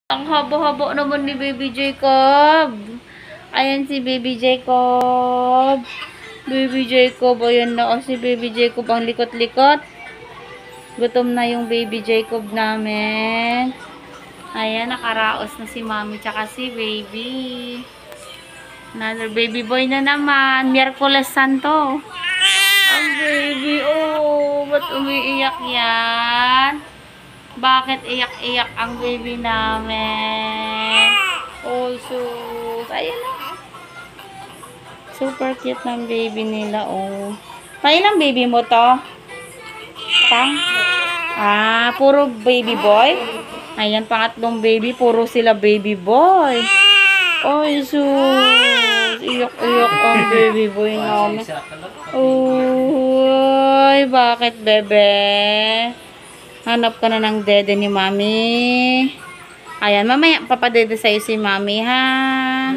Ang habo-habo naman ni Baby Jacob. Ayan si Baby Jacob. Baby Jacob, ayan na si Baby Jacob ang likot-likot. Gutom na yung Baby Jacob namin. Ayan, nakaraos na si Mommy tsaka si Baby. Another baby boy na naman. Miyerkules Santo. Ang baby, oh. Ba't umiiyak yan? Bakit iyak-iyak ang baby namin? Oh, sus. Ayan na. Super cute ng baby nila, oh. Kailang baby mo to? Pang? Puro baby boy? Ayan, pangatlong baby. Puro sila baby boy. Oh, sus. Iyak-iyak ang baby boy namin. Uy, bakit, bebe? Hanap ka na ng dede ni Mami. Ayan, mamaya papadede sa'yo si Mami, ha?